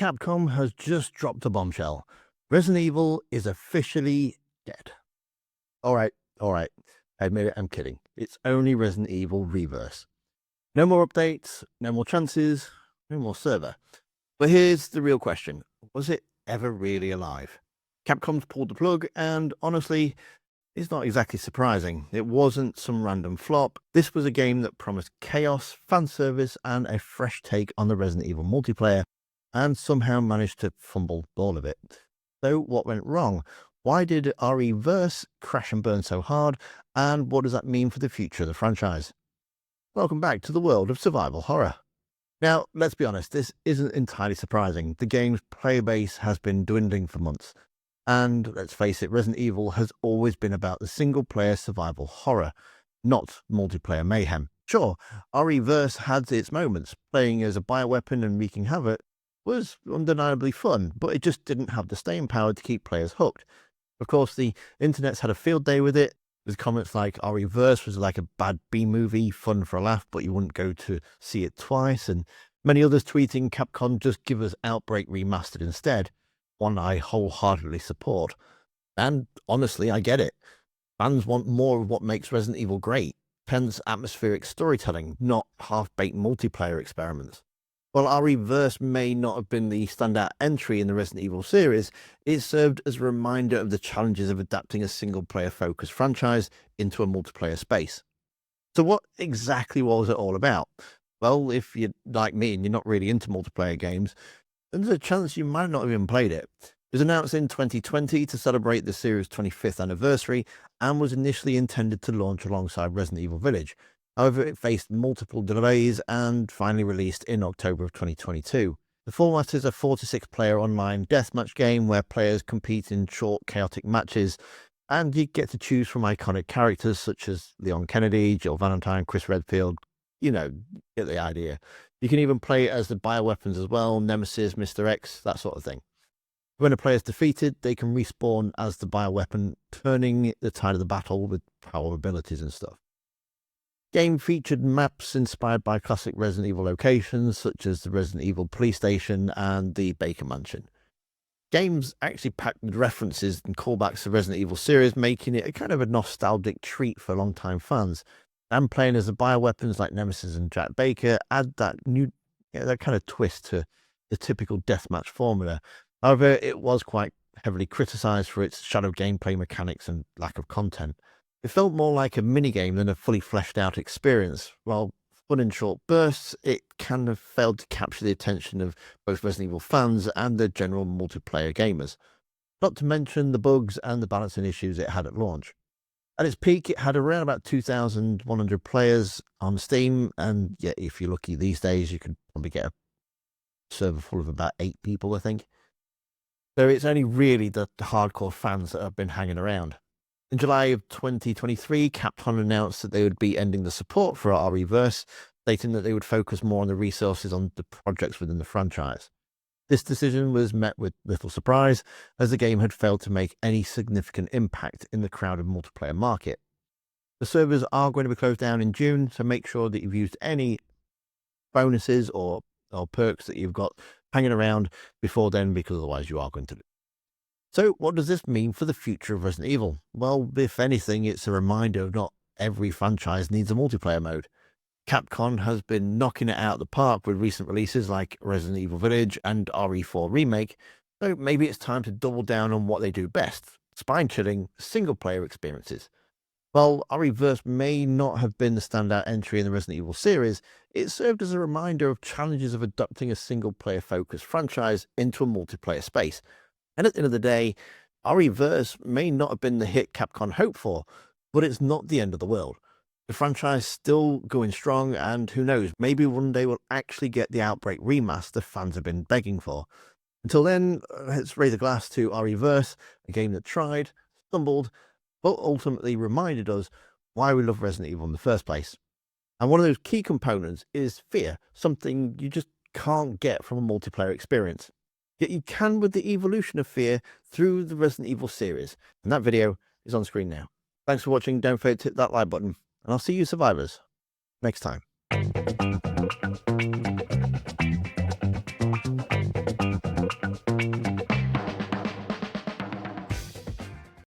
Capcom has just dropped a bombshell. Resident Evil is officially dead. All right. Admit it, I'm kidding. It's only Resident Evil Reverse. No more updates, no more chances, no more server. But here's the real question. Was it ever really alive? Capcom's pulled the plug, and honestly, it's not exactly surprising. It wasn't some random flop. This was a game that promised chaos, fan service, and a fresh take on the Resident Evil multiplayer, and somehow managed to fumble all of it. So what went wrong? Why did RE-verse crash and burn so hard? And what does that mean for the future of the franchise? Welcome back to the world of survival horror. Now, let's be honest, this isn't entirely surprising. The game's player base has been dwindling for months. And let's face it, Resident Evil has always been about the single-player survival horror, not multiplayer mayhem. Sure, RE-verse had its moments. Playing as a bioweapon and wreaking havoc was undeniably fun, but it just didn't have the staying power to keep players hooked. Of course, the internet's had a field day with it, with comments like RE-verse was like a bad B-movie, fun for a laugh, but you wouldn't go to see it twice, and many others tweeting Capcom just give us Outbreak remastered instead, one I wholeheartedly support. And honestly, I get it. Fans want more of what makes Resident Evil great, tense atmospheric storytelling, not half-baked multiplayer experiments. While RE-verse may not have been the standout entry in the Resident Evil series, it served as a reminder of the challenges of adapting a single-player focused franchise into a multiplayer space. So what exactly was it all about? Well, if you're like me and you're not really into multiplayer games, then there's a chance you might not have even played it. It was announced in 2020 to celebrate the series' 25th anniversary and was initially intended to launch alongside Resident Evil Village. However, it faced multiple delays and finally released in October of 2022. The format is a 4 to 6 player online deathmatch game where players compete in short, chaotic matches, and you get to choose from iconic characters such as Leon Kennedy, Jill Valentine, Chris Redfield. You know, get the idea. You can even play as the bioweapons as well, Nemesis, Mr. X, that sort of thing. When a player is defeated, they can respawn as the bioweapon, turning the tide of the battle with power abilities and stuff. Game featured maps inspired by classic Resident Evil locations, such as the Resident Evil police station and the Baker Mansion. Game's actually packed with references and callbacks to the Resident Evil series, making it a kind of a nostalgic treat for long-time fans. And playing as the bioweapons like Nemesis and Jack Baker add that that kind of twist to the typical deathmatch formula. However, it was quite heavily criticised for its shadow gameplay mechanics and lack of content. It felt more like a minigame than a fully fleshed out experience. While fun in short bursts, it kind of failed to capture the attention of both Resident Evil fans and the general multiplayer gamers. Not to mention the bugs and the balancing issues it had at launch. At its peak, it had around about 2,100 players on Steam, and yeah, if you're lucky these days, you could probably get a server full of about 8 people, I think. So it's only really the hardcore fans that have been hanging around. In July of 2023, Capcom announced that they would be ending the support for RE-verse, stating that they would focus more on the resources on the projects within the franchise. This decision was met with little surprise, as the game had failed to make any significant impact in the crowded multiplayer market. The servers are going to be closed down in June, so make sure that you've used any bonuses or perks that you've got hanging around before then, because otherwise you are going to lose. So what does this mean for the future of Resident Evil? Well, if anything, it's a reminder of not every franchise needs a multiplayer mode. Capcom has been knocking it out of the park with recent releases like Resident Evil Village and RE4 Remake, so maybe it's time to double down on what they do best, spine-chilling, single-player experiences. While RE-verse may not have been the standout entry in the Resident Evil series, it served as a reminder of challenges of adapting a single-player focused franchise into a multiplayer space. And at the end of the day, RE-verse may not have been the hit Capcom hoped for, but it's not the end of the world. The franchise still going strong, and who knows, maybe one day we'll actually get the Outbreak remaster fans have been begging for. Until then, let's raise a glass to RE-verse, a game that tried, stumbled, but ultimately reminded us why we love Resident Evil in the first place. And one of those key components is fear, something you just can't get from a multiplayer experience. Yet you can with the evolution of fear through the Resident Evil series, and that video is on screen now. Thanks for watching, don't forget to hit that like button, and I'll see you survivors next time.